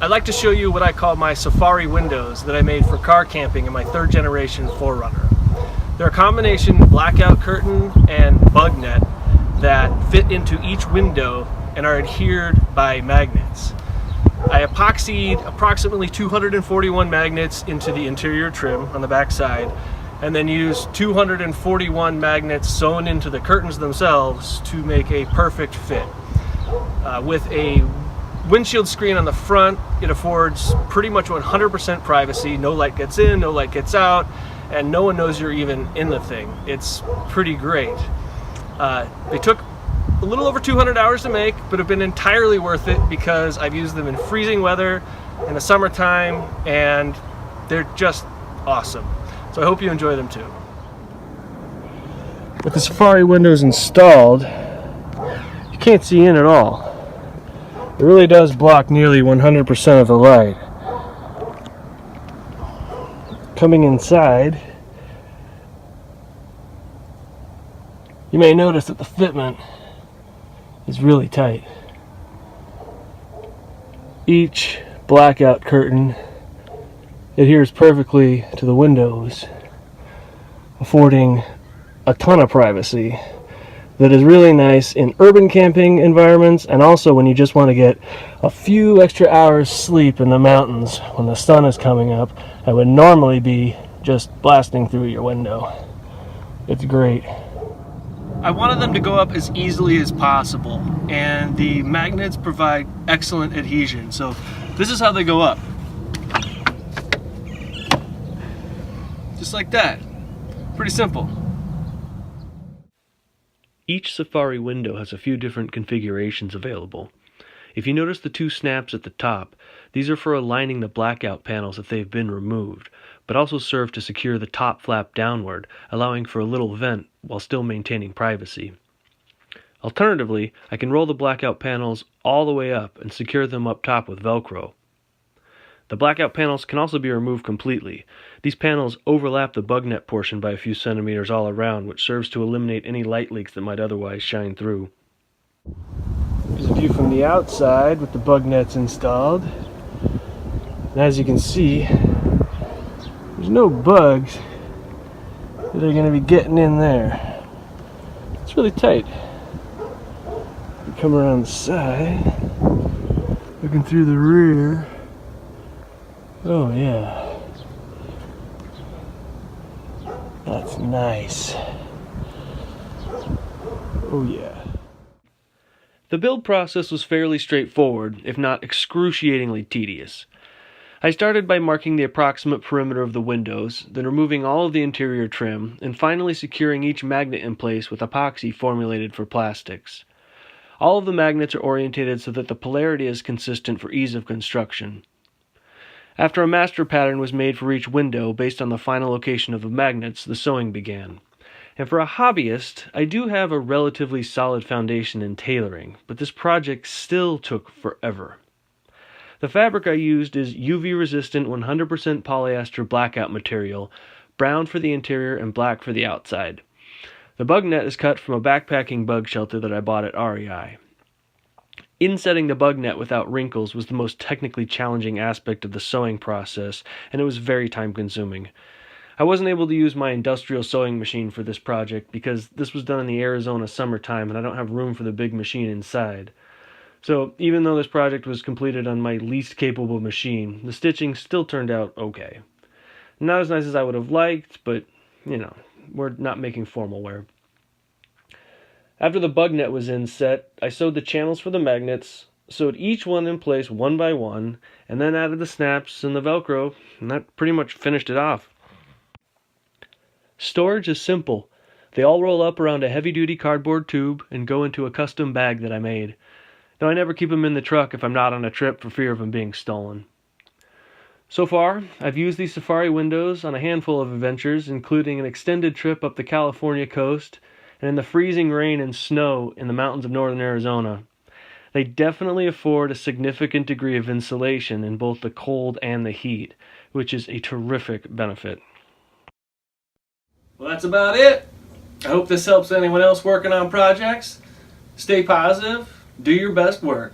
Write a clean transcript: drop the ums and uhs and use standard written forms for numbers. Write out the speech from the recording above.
I'd like to show you what I call my safari windows that I made for car camping in my 3rd generation 4Runner. They're a combination blackout curtain and bug net that fit into each window and are adhered by magnets. I epoxied approximately 241 magnets into the interior trim on the back side, and then used 241 magnets sewn into the curtains themselves to make a perfect fit. With a windshield screen on the front, it affords pretty much 100% privacy. No light gets in, no light gets out, and no one knows you're even in the thing. It's pretty great. They took a little over 200 hours to make, but have been entirely worth it because I've used them in freezing weather in the summertime, and they're just awesome. So I hope you enjoy them too. With the Safari windows installed, you can't see in at all. It really does block nearly 100% of the light. Coming inside, you may notice that the fitment is really tight. Each blackout curtain adheres perfectly to the windows, affording a ton of privacy that is really nice in urban camping environments, and also when you just want to get a few extra hours sleep in the mountains when the sun is coming up that would normally be just blasting through your window. It's great. I wanted them to go up as easily as possible, and the magnets provide excellent adhesion. So this is how they go up. Just like that. Pretty simple. Each Safari window has a few different configurations available. If you notice the 2 snaps at the top, these are for aligning the blackout panels if they've been removed, but also serve to secure the top flap downward, allowing for a little vent while still maintaining privacy. Alternatively, I can roll the blackout panels all the way up and secure them up top with Velcro. The blackout panels can also be removed completely. These panels overlap the bug net portion by a few centimeters all around, which serves to eliminate any light leaks that might otherwise shine through. Here's a view from the outside with the bug nets installed. And as you can see, there's no bugs that are going to be getting in there. It's really tight. You come around the side, looking through the rear. Oh yeah, that's nice. Oh yeah. The build process was fairly straightforward, if not excruciatingly tedious. I started by marking the approximate perimeter of the windows, then removing all of the interior trim, and finally securing each magnet in place with epoxy formulated for plastics. All of the magnets are orientated so that the polarity is consistent for ease of construction. After a master pattern was made for each window based on the final location of the magnets, the sewing began. And for a hobbyist, I do have a relatively solid foundation in tailoring, but this project still took forever. The fabric I used is UV-resistant 100% polyester blackout material, brown for the interior and black for the outside. The bug net is cut from a backpacking bug shelter that I bought at REI. Insetting the bug net without wrinkles was the most technically challenging aspect of the sewing process, and it was very time-consuming. I wasn't able to use my industrial sewing machine for this project because this was done in the Arizona summertime and I don't have room for the big machine inside. So even though this project was completed on my least capable machine, the stitching still turned out okay. Not as nice as I would have liked, but, you know, we're not making formal wear. After the bug net was inset, I sewed the channels for the magnets, sewed each one in place one by one, and then added the snaps and the Velcro, and that pretty much finished it off. Storage is simple. They all roll up around a heavy-duty cardboard tube and go into a custom bag that I made. Though I never keep them in the truck if I'm not on a trip for fear of them being stolen. So far, I've used these Safari windows on a handful of adventures, including an extended trip up the California coast and in the freezing rain and snow in the mountains of northern Arizona. They definitely afford a significant degree of insulation in both the cold and the heat, which is a terrific benefit. Well, that's about it. I hope this helps anyone else working on projects. Stay positive, do your best work.